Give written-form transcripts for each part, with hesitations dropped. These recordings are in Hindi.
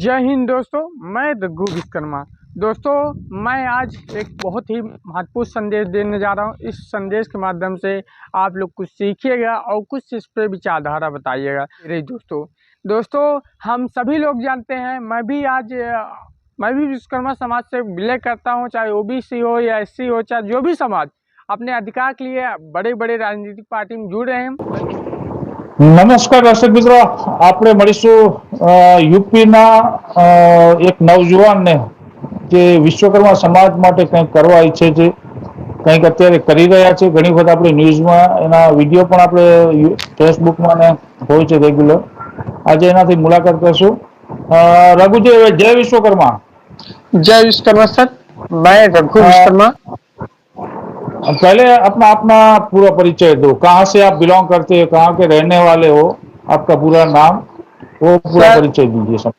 जय हिंद दोस्तों, मैं रघु विश्वकर्मा। दोस्तों, मैं आज एक बहुत ही महत्वपूर्ण संदेश देने जा रहा हूं। इस संदेश के माध्यम से आप लोग कुछ सीखिएगा और कुछ इस पर विचारधारा बताइएगा। मेरे दोस्तों हम सभी लोग जानते हैं, मैं भी विश्वकर्मा समाज से बिलोंग करता हूं, चाहे ओबीसी हो या एससी हो, चाहे जो भी समाज अपने अधिकार के लिए बड़े बड़े राजनीतिक पार्टी में जुड़ रहे हैं। નમસ્કાર દર્શક મિત્રો, આપણે મળીશું યુપીના એક નવજુવાનને જે વિશ્વકર્મા સમાજ માટે કંઈક કરવા ઈચ્છે છે, કંઈક અત્યારે કરી રહ્યા છે. ઘણી વખત આપણે ન્યૂઝમાં એના વિડીયો પણ આપણે ફેસબુકમાં ને હોય છે રેગ્યુલર. આજે એનાથી મુલાકાત કરશું. રઘુજી, જય વિશ્વકર્મા. जय विश्वकर्मा सर, मैं रघु विश्वकर्मा। पहले अपना अपना पूरा परिचय दो, कहाँ से आप बिलोंग करते हैं, कहाँ के रहने वाले हो, आपका पूरा नाम, वो पूरा परिचय दीजिए सब।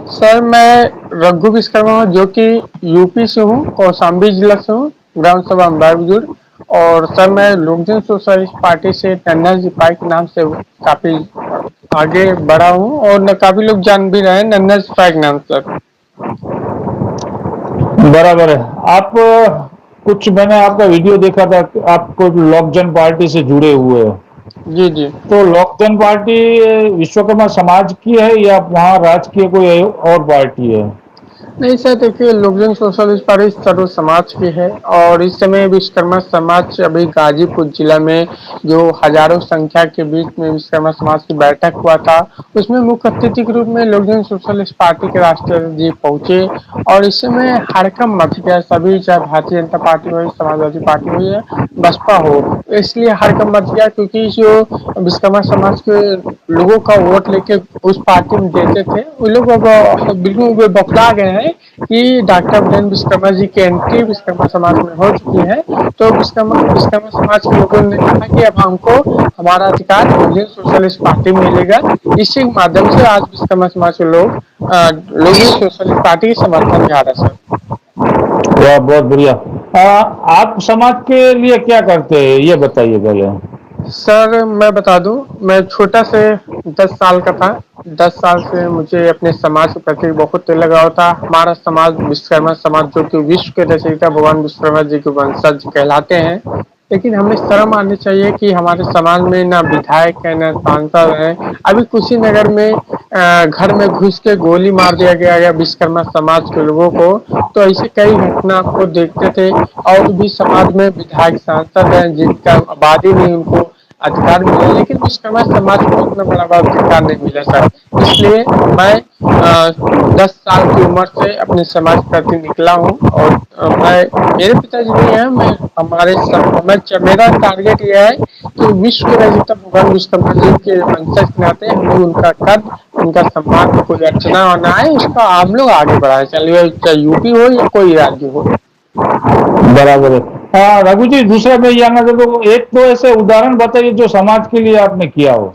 सर, मैं रघु विश्वकर्मा हूँ, जो कि यूपी से हूँ, कौशाम्बी जिला से हूँ, ग्राम सभा अम्बाबुजुर्ग। और सर, मैं लोकजन सोशलिस्ट पार्टी से नन्ना जी पाई के नाम से काफी आगे बढ़ा हूँ और काफी लोग जान भी रहे हैं नन्ना जी पाई के नाम सर। बराबर है। आप कुछ मैंने आपका वीडियो देखा था, आपको लोकजन पार्टी से जुड़े हुए हो। जी जी। तो लोकजन पार्टी विश्वकर्मा समाज की है या वहाँ राजकीय कोई और पार्टी है? नहीं सर, देखिए, लोकजन सोशलिस्ट पार्टी सर्व समाज की है और इस समय विश्वकर्मा समाज अभी गाजीपुर जिला में जो हजारों संख्या के बीच में विश्वकर्मा समाज की बैठक हुआ था, उसमें मुख्य अतिथि के रूप में लोकजन सोशलिस्ट पार्टी के राष्ट्रीय जी पहुंचे और इस समय हड़कंप मच गया। सभी, चाहे भारतीय जनता पार्टी हो, समाजवादी पार्टी हो या बसपा हो, इसलिए हड़कंप मच गया क्योंकि जो विश्वकर्मा समाज के लोगों का वोट लेके उस पार्टी में देते थे, वो लोग अब बिल्कुल बौखला गए हैं कि डॉक्टर वीरेंद्र विश्वकर्मा जी की एंट्री विश्वकर्मा समाज में हो चुकी है। तो विश्वकर्मा समाज के लोगों ने कहा कि अब हमको हमारा अधिकार लोकजन सोशलिस्ट पार्टी में मिलेगा। इसी के माध्यम से आज विश्वकर्मा समाज के लोग लोकजन सोशलिस्ट पार्टी के समर्थन में आ रहे हैं सर। बहुत बढ़िया। आप समाज के लिए क्या करते हैं, ये बताइए पहले। सर, मैं बता दूं, मैं छोटा से 10 साल का था। 10 साल से मुझे अपने समाज के प्रति बहुत लगाव था। हमारा समाज विश्वकर्मा समाज, जो कि विश्व के रचयिता भगवान विश्वकर्मा जी के वंशज कहलाते हैं, लेकिन हमें शर्म आनी चाहिए कि हमारे समाज में ना विधायक है, ना सांसद है। अभी कुशीनगर में घर में घुस के गोली मार दिया गया विश्वकर्मा समाज के लोगों को। तो ऐसे कई घटना आपको देखते थे। और भी समाज में विधायक सांसद हैं जिनका आबादी नहीं उनको अधिकार मिला, लेकिन विश्वकर्मा समाज को उतना बड़ा अधिकार नहीं मिला सर। इसलिए मैं 10 साल की उम्र से अपने समाज के प्रति निकला हूँ और मेरे पिताजी नहीं है, मेरा टारगेट यह है कि विश्व के रचयिता भगवान विश्वकर्मा जी के वंशज के नाते हम लोग उनका कद, उनका सम्मान, कोई अर्चना होना है, उसका हम लोग आगे बढ़ाए, चलिए, चाहे यूपी हो या कोई राज्य हो। बराबर है। रघु जी, दूसरा मैं जानना चाहता हूँ, एक तो ऐसे उदाहरण बताइए जो समाज के लिए आपने किया हो।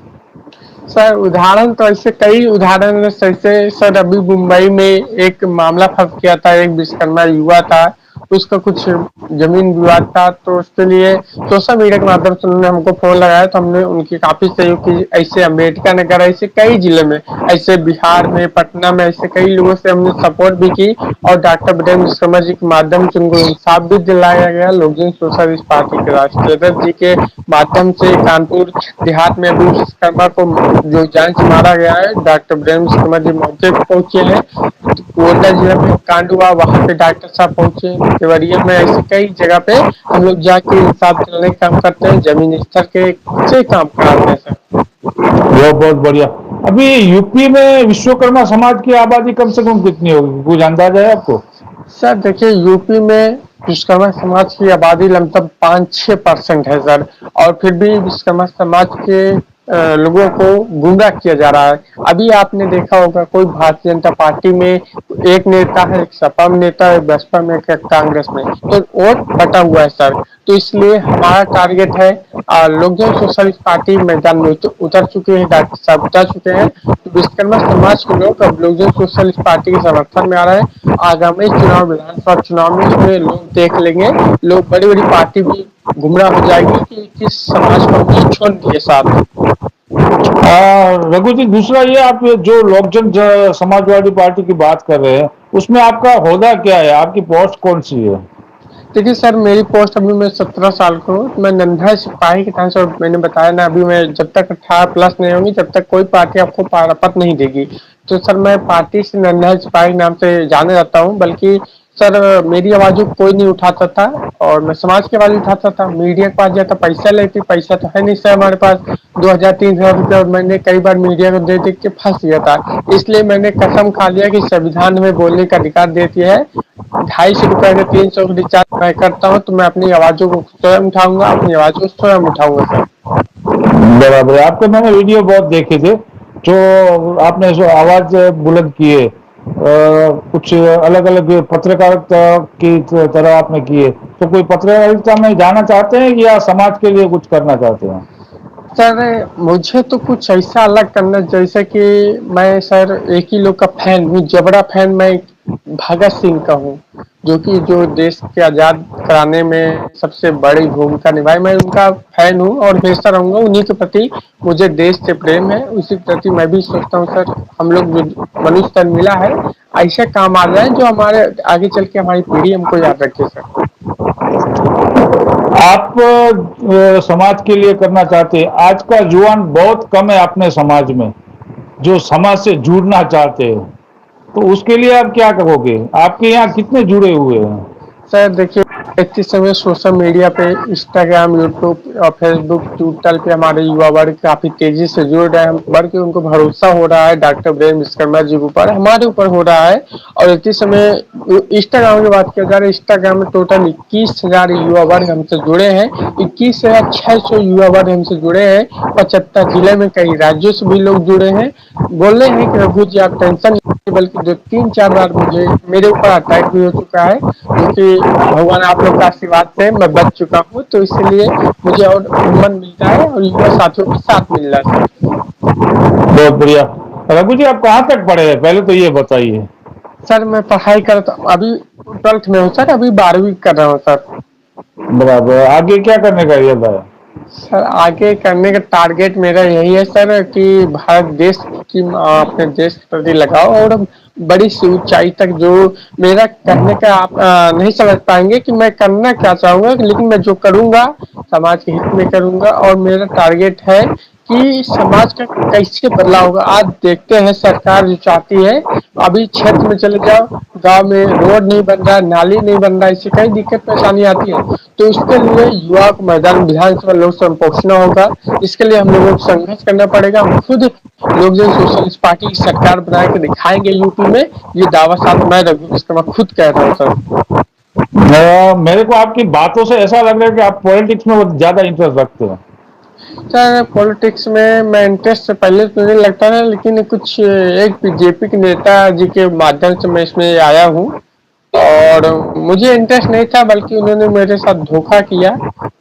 सर, उदाहरण तो ऐसे कई उदाहरण, जैसे सर अभी मुंबई में एक मामला फंस गया था। एक विश्वकर्मा युवा था, उसका कुछ जमीन विवाद था, तो उसके लिए सोशल मीडिया के माध्यम से उन्होंने हमको फोन लगाया, तो हमने उनकी काफी सहयोग की। ऐसे अम्बेडकर नगर, ऐसे कई जिले में, ऐसे बिहार में, पटना में, ऐसे कई लोगों से हमने सपोर्ट भी की और डॉक्टर वीरेंद्र विश्वकर्मा जी के माध्यम से उनको इंसाफ भी दिलाया गया। लोकजन सोशलिस्ट पार्टी के राष्ट्रीय अध्यक्ष जी के माध्यम से कानपुर देहात में अभी विश्वकर्मा को जो जान से मारा गया है, डॉक्टर वीरेंद्र विश्वकर्मा जी मौके पर पहुंचे हैं। गोड्डा जिला में कांड हुआ, वहाँ पे डॉक्टर साहब पहुंचे। देवरिया में ऐसे कई जगह पे हम लोग जाके इंसाफ दिलाने का काम करते हैं, जमीन स्तर के से काम कराते हैं सर। बहुत बढ़िया। अभी यूपी में विश्वकर्मा समाज की आबादी कम से कम कितनी होगी, कुछ अंदाजा है आपको? सर देखिए, यूपी में विश्वकर्मा समाज की आबादी लगभग 5-6% है सर। और फिर भी विश्वकर्मा समाज के लोगों को गुमराह किया जा रहा है। अभी आपने देखा होगा, कोई भारतीय जनता पार्टी में एक नेता है, एक सपा में नेता है, बसपा में, कांग्रेस में, तो वोट बटा हुआ है सर। तो इसलिए हमारा टारगेट है, लोकजन सोशलिस्ट पार्टी मैदान में उतर चुके हैं, डॉक्टर साहब उतर चुके हैं। तो विश्वकर्मा समाज के लोग अब लोकजन सोशलिस्ट पार्टी के समर्थन में आ रहे हैं। आगामी चुनाव, विधानसभा चुनाव में इसमें लोग देख लेंगे, लोग बड़ी पार्टी भी गुमराह हो जाएगी कि किस समाज को हमने छोड़ दिए साथ। रघु जी, दूसरा ये, आप ये जो लोकजन समाजवादी पार्टी की बात कर रहे हैं, उसमें आपका होदा क्या है, आपकी पोस्ट कौन सी है? देखिए सर, मेरी पोस्ट अभी मैं 17 साल का हूँ। मैं नन्हा सिपाही के तरह से, और मैंने बताया ना अभी, मैं जब तक 18+ नहीं होंगी तब तक कोई पार्टी आपको पद नहीं देगी। तो सर मैं पार्टी से नन्हा सिपाही नाम से जाना जाता हूँ। बल्कि सर मेरी आवाज़ को कोई नहीं उठाता था, और मैं समाज की आवाज़ उठाता था। मीडिया के पास जाता, पैसा लेती, पैसा तो है नहीं सर हमारे पास, 2000-3000 रुपये, और मैंने कई बार मीडिया को दे दे के फंस गया था। इसलिए मैंने कसम खा लिया कि संविधान हमें बोलने का अधिकार देती है। 250 रुपए का 300 का रिचार्ज मैं करता हूँ, तो मैं अपनी आवाज़ों को स्वयं उठाऊंगा, अपनी आवाज़ को स्वयं उठाऊंगा सर। बराबर है। आपके मैंने वीडियो बहुत देखे थे, जो आपने जो आवाज बुलंद की है, कुछ अलग अलग पत्रकारिता की तरह आपने किए, तो कोई पत्रकारिता में जाना चाहते हैं या समाज के लिए कुछ करना चाहते हैं? सर मुझे तो कुछ ऐसा अलग करना, जैसे कि मैं सर एक ही लोग का फैन हूँ, जबरा फैन। मैं भगत सिंह का हूँ, जो देश के आज़ाद कराने में सबसे बड़ी भूमिका निभाई। मैं उनका फैन हूँ और हमेशा रहूंगा। उन्हीं के प्रति मुझे देश से प्रेम है, उसी के प्रति मैं भी सोचता हूँ सर, हम लोग जो मनुष्य तन मिला है, ऐसे काम आ जाए जो हमारे आगे चल के हमारी पीढ़ी हमको याद रखे सर। आप समाज के लिए करना चाहते हैं। आज का युवान बहुत कम है अपने समाज में, जो समाज से जुड़ना चाहते हैं, तो उसके लिए आप क्या कहोगे? आपके यहाँ कितने जुड़े हुए हैं? सर देखिए, इस समय सोशल मीडिया पे, इंस्टाग्राम, यूट्यूब और फेसबुक, ट्विटर पे हमारे युवा वर्ग काफी तेजी से जुड़ रहे हैं। बढ़ के उनको भरोसा हो रहा है डॉक्टर ब्रेन विश्वकर्मा जी के ऊपर, हमारे ऊपर हो रहा है। और इसी समय इंस्टाग्राम की बात किया जाए, इंस्टाग्राम में टोटल 21,000 युवा वर्ग हमसे जुड़े हैं। 21,600 युवा वर्ग हमसे जुड़े हैं। 75 जिले में, कई राज्यों से भी लोग जुड़े हैं। बोल रहे हैं कि रघु जी आप टेंशन, बल्कि 2-3-4 बार मुझे मेरे ऊपर अटैक भी हो चुका है, जो कि भगवान आप लोग का आशीर्वाद से मैं बच चुका हूँ। तो इसलिए मुझे और हिम्मत मिलता है, और युवा साथियों के साथ मिल रहा है सर। बहुत बढ़िया। रघु जी, आप कहाँ तक पढ़े हैं, पहले तो ये बताइए। सर मैं पढ़ाई करता हूँ, अभी 12th में हूँ सर, अभी 12वीं कर रहा हूँ सर। बराबर। आगे क्या करने का इरादा है? सर आगे करने का टारगेट मेरा यही है सर, कि भारत देश की अपने देश के प्रति लगाओ, और बड़ी सी ऊंचाई तक, जो मेरा करने का आप नहीं समझ पाएंगे कि मैं करना क्या चाहूंगा, लेकिन मैं जो करूंगा समाज के हित में करूंगा। और मेरा टारगेट है कि समाज का कैसे बदलाव होगा। आज देखते हैं सरकार जो चाहती है, अभी क्षेत्र में चले जाओ, गांव में रोड नहीं बन रहा, नाली नहीं बन रहा, इससे कई दिक्कत परेशानी आती है। तो इसके लिए युवा को मैदान विधानसभा लोकसभा में पहुंचना होगा। इसके लिए हम लोगों को संघर्ष करना पड़ेगा। हम खुद लोक जन सोशलिस्ट पार्टी की सरकार बना के दिखाएंगे यूपी में। ये दावा साथ मैं रघु विश्वकर्मा खुद कह रहा हूँ सर। मेरे को आपकी बातों से ऐसा लग रहा है कि आप पॉलिटिक्स में बहुत ज्यादा इंटरेस्ट रखते हैं। सर पॉलिटिक्स में मैं इंटरेस्ट से पहले तो नहीं लगता था, लेकिन कुछ एक बीजेपी के नेता जी के माध्यम से मैं इसमें आया हूँ। और मुझे इंटरेस्ट नहीं था, बल्कि उन्होंने मेरे साथ धोखा किया।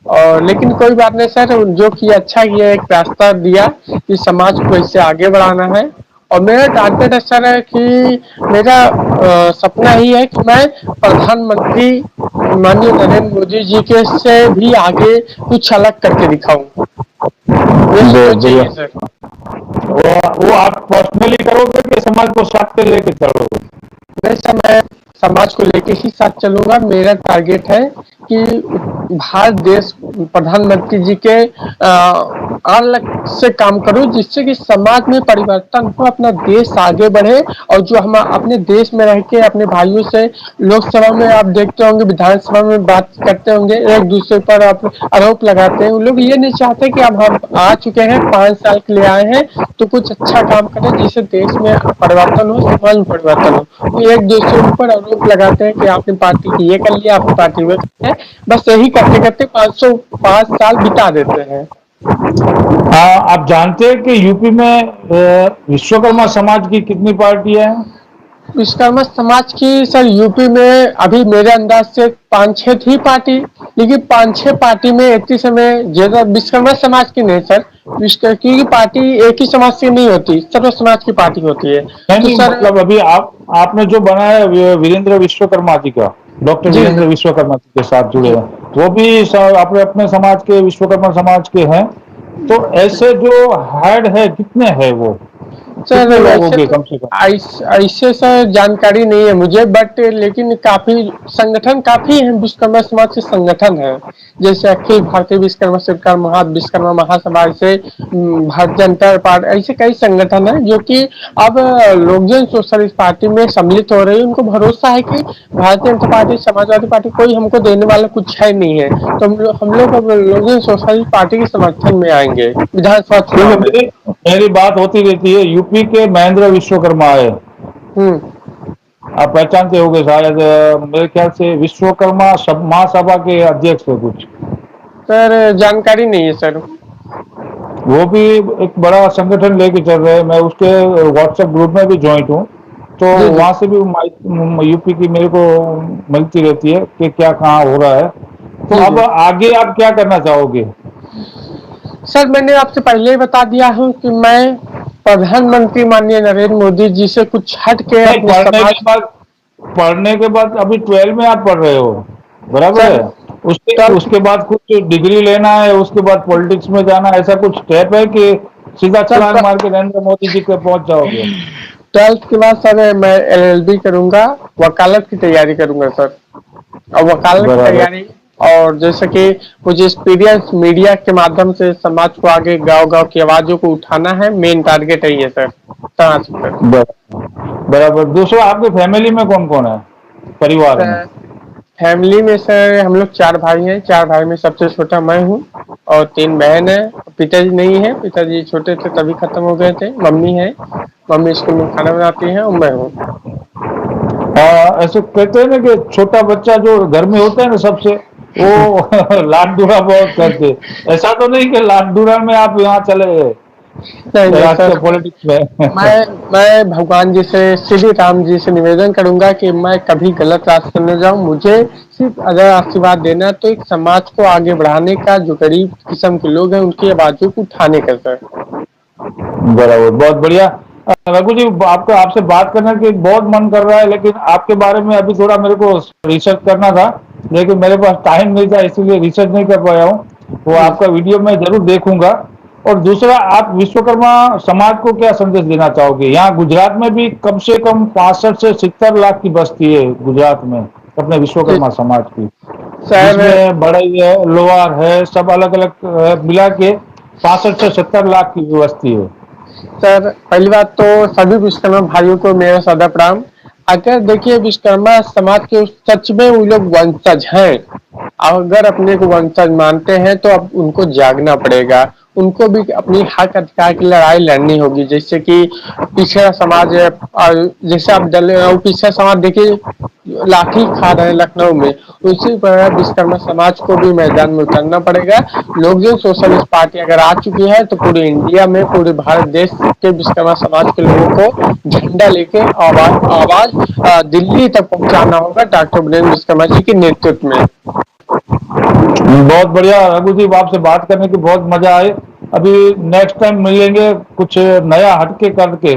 और लेकिन कोई बात नहीं सर, जो किया अच्छा किया, एक रास्ता दिया कि समाज को इससे आगे बढ़ाना है। और मेरा टारगेट ऐसा है कि मेरा सपना ही है कि मैं प्रधानमंत्री माननीय नरेंद्र मोदी जी के से भी आगे कुछ अलग करके दिखाऊं। ये बहुत सोच बढ़िया। है सर। वो आप पर्सनली करोगे कि समाज को साथ में लेके चलोगे? नहीं सर, मैं समाज को लेके ही साथ चलूंगा। मेरा टारगेट है कि भारत देश प्रधानमंत्री जी के अलग से काम करूं, जिससे कि समाज में परिवर्तन हो, अपना देश आगे बढ़े। और जो हम अपने देश में रह के अपने भाइयों से, लोकसभा में आप देखते होंगे, विधानसभा में बात करते होंगे, एक दूसरे पर आप आरोप लगाते हैं। उन लोग ये नहीं चाहते कि अब हम आ चुके हैं, 5 साल के लिए आए हैं, तो कुछ अच्छा काम करें जिससे देश में परिवर्तन हो, समाज में परिवर्तन हो। वो एक दूसरे के ऊपर आरोप लगाते हैं कि आपने पार्टी की ये कर लिया, आपने पार्टी में कर लिया। बस यही करते करते 505 साल बिता देते हैं। आप जानते हैं कि यूपी में विश्वकर्मा समाज की कितनी पार्टियां हैं? विश्वकर्मा समाज की सर यूपी में अभी मेरे अंदाज से 5-6 थी पार्टी। लेकिन 5-6 पार्टी में एक ही समय ज्यादा विश्वकर्मा समाज की नहीं सर, विश्व की पार्टी एक ही समाज से नहीं होती, सर्व समाज की पार्टी होती है। नहीं तो नहीं, सर मतलब अभी आपने जो बनाया है वीरेंद्र विश्वकर्मा जी का, डॉक्टर जी वीरेंद्र विश्वकर्मा जी के साथ जुड़े जी हैं, वो भी अपने अपने समाज के, विश्वकर्मा समाज के हैं। तो ऐसे जो हेड है कितने हैं वो, सर कितने लोग वैसे होंगे तो कम से कम? ऐसे सर जानकारी नहीं है मुझे, बट लेकिन काफी संगठन काफी है, विश्वकर्मा समाज के संगठन है। जैसे अखिल भारतीय विश्वकर्मा सरकार विश्वकर्मा महासभा, ऐसे भारतीय जनता पार्टी, ऐसे कई संगठन है जो कि अब लोकजन सोशलिस्ट पार्टी में सम्मिलित हो रही है। उनको भरोसा है कि भारतीय जनता पार्टी, समाजवादी पार्टी कोई हमको देने वाला कुछ है नहीं है, तो हम लोग अब लोकजन सोशलिस्ट पार्टी के समर्थन में आएंगे विधानसभा क्योंकि चुनाव में। मेरी बात होती रहती है, यूपी के महेंद्र विश्वकर्मा है, हम्म। आप पहचानते होंगे शायद, मेरे ख्याल से विश्वकर्मा महासभा के अध्यक्ष है कुछ। सर जानकारी नहीं है सर। वो भी एक बड़ा संगठन लेके चल रहे हैं, मैं उसके व्हाट्सएप ग्रुप में भी ज्वाइंट हूँ, तो जी जी। वहां से भी यूपी की मेरे को मिलती रहती है कि क्या कहाँ हो रहा है। तो जी अब जी। आगे आप क्या करना चाहोगे? सर मैंने आपसे पहले ही बता दिया हूँ कि मैं प्रधानमंत्री माननीय नरेंद्र मोदी जी से कुछ हट के नहीं, अपने समाज। पढ़ने के बाद अभी 12 में आप पढ़ रहे हो, बराबर सर है? उसके ट्वेल्थ उसके बाद कुछ डिग्री लेना है, उसके बाद पॉलिटिक्स में जाना है, ऐसा कुछ स्टेप है कि सीधा सर छलांग मार के नरेंद्र मोदी जी पे पहुंच जाओगे? ट्वेल्थ के बाद सर मैं एलएलबी करूंगा, वकालत की तैयारी करूंगा सर। और वकालत की बराबर। तैयारी, और जैसे कि मुझे एक्सपीरियंस मीडिया के माध्यम से समाज को आगे, गांव गांव की आवाजों को उठाना है, मेन टारगेट है ये सर, समाज पर। बराबर। दूसरा, आपके फैमिली में कौन कौन है, परिवार में? सर फैमिली में सर हम लोग 4 भाई हैं, 4 भाई में सबसे छोटा मैं हूँ, और 3 बहन है। पिताजी नहीं है, पिताजी छोटे थे तभी खत्म हो गए थे। मम्मी है, मम्मी स्कूल में खाना बनाती है, और मैं हूँ। ऐसे कहते हैं ना कि छोटा बच्चा जो घर में होता है ना सबसे, वो लाडडूरा बहुत करते। ऐसा तो नहीं कि लाडडूरा में आप यहाँ चले गए नहीं नहीं राजकीय सर, पॉलिटिक्स में? मैं भगवान जी से, श्री राम जी से निवेदन करूंगा कि मैं कभी गलत रास्ते न जाऊं। मुझे सिर्फ अगर आशीर्वाद देना है तो एक समाज को आगे बढ़ाने का, जो गरीब किस्म के लोग हैं उनकी आवाजों को उठाने का सर। बराबर, बहुत बढ़िया। रघु जी, आपका आपसे बात करने की बहुत मन कर रहा है, लेकिन आपके बारे में अभी थोड़ा मेरे को रिसर्च करना था, लेकिन मेरे पास टाइम नहीं था, इसीलिए रिसर्च नहीं कर पाया हूँ। वो जी आपका वीडियो मैं जरूर देखूंगा। और दूसरा, आप विश्वकर्मा समाज को क्या संदेश देना चाहोगे? यहाँ गुजरात में भी कम से कम 65 से 70 लाख की बस्ती है गुजरात में, अपने जी विश्वकर्मा समाज की, सर। जिसमें बड़ई है, लोहार है, सब अलग अलग मिला के 65 से 70 लाख की बस्ती है। सर पहली बात तो सभी विश्वकर्मा भाइयों को मेरा सादा प्रणाम। अगर देखिए विश्वकर्मा समाज के सच में वो लोग वंशज हैं, अगर अपने को वंशज मानते हैं तो अब उनको जागना पड़ेगा। उनको भी अपनी हक अधिकार की लड़ाई लड़नी होगी। जैसे कि पिछड़ा समाज है, और जैसे आप पिछड़ा समाज देखिए लाठी खा रहे हैं लखनऊ में, उसी तरह विश्वकर्मा समाज को भी मैदान में उतरना पड़ेगा। लोकजन सोशलिस्ट पार्टी अगर आ चुकी है तो पूरे इंडिया में, पूरे भारत देश के विश्वकर्मा समाज के लोगों को झंडा लेके आवाज आवाज दिल्ली तक पहुंचाना होगा, डॉक्टर वीरेंद्र विश्वकर्मा जी के नेतृत्व में। बहुत बढ़िया रघु जी, आपसे बात करने की बहुत मजा आए। अभी नेक्स्ट टाइम मिलेंगे, कुछ नया हटके करके,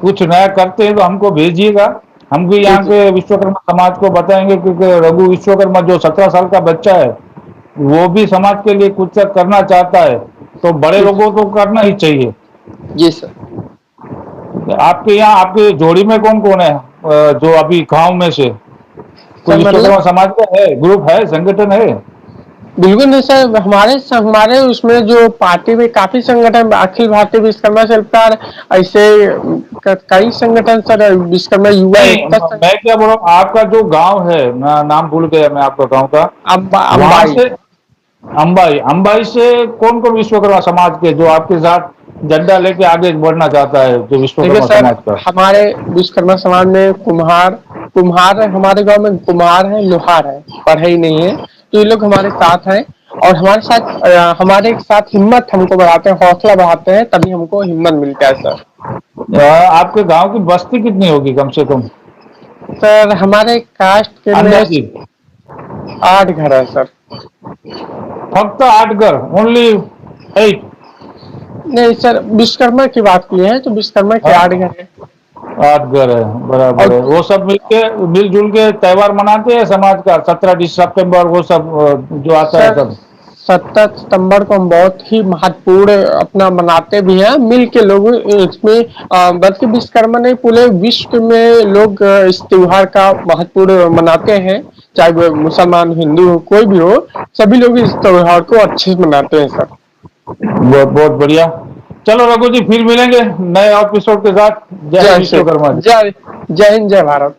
कुछ नया करते हैं तो हमको भेजिएगा। हम भी जी यहाँ जी। के विश्वकर्मा समाज को बताएंगे, क्योंकि रघु विश्वकर्मा जो 17 साल का बच्चा है, वो भी समाज के लिए कुछ करना चाहता है, तो बड़े जी लोगों को करना ही चाहिए। जी सर। आपके यहाँ, आपके जोड़ी में कौन कौन है, जो अभी गांव में से कोई सर विश्वकर्मा मतलब समाज का है, ग्रुप है, संगठन है? बिल्कुल नहीं सर, हमारे उसमें जो पार्टी में काफी संगठन, अखिल भारतीय विश्वकर्मा सरकार, ऐसे कई संगठन सर, विश्वकर्मा युवा नहीं, एकता मैं क्या बोल रहा हूँ, आपका जो गांव है, नाम भूल गया मैं आपका गांव का, वहां अंबाई। से अंबाई, अंबाई से कौन कौन विश्वकर्मा समाज के जो आपके साथ झंडा लेके आगे बढ़ना चाहता है, जो देखिए विश्वकर्मा सर, समाज का? हमारे विश्वकर्मा समाज में कुम्हार कुम्हार है, हमारे गांव में कुम्हार है, लोहार है, पढ़ाई नहीं है, तो ये लोग हमारे साथ हैं। और हमारे साथ हमारे साथ हिम्मत हमको बढ़ाते हैं, हौसला बढ़ाते हैं, तभी हमको हिम्मत मिलता है सर। आपके गांव की बस्ती कितनी होगी कम से कम, सर हमारे कास्ट के में अंदाजित? 8 घर है सर। फक्त 8 घर, ओनली 8? नहीं सर, विश्वकर्मा की बात की है तो विश्वकर्मा के 8 घर है। 8 घर है, बराबर और है। वो सब मिलके, मिलजुल के त्योहार मनाते हैं समाज का, 17 सितंबर वो सब जो आता है सर सब? 17 सितंबर को हम बहुत ही महत्वपूर्ण अपना मनाते भी हैं मिल के लोग इसमें, बल्कि विश्वकर्मा नहीं पूरे विश्व में लोग इस त्योहार का महत्वपूर्ण मनाते हैं। चाहे वो मुसलमान हिंदू हो कोई भी हो, सभी लोग इस त्योहार को अच्छे से मनाते हैं सर। बहुत बहुत बढ़िया। चलो रघु जी, फिर मिलेंगे नए एपिसोड के साथ। जय जय श्री विश्वकर्मा जी। जय जय हिंद, जय भारत।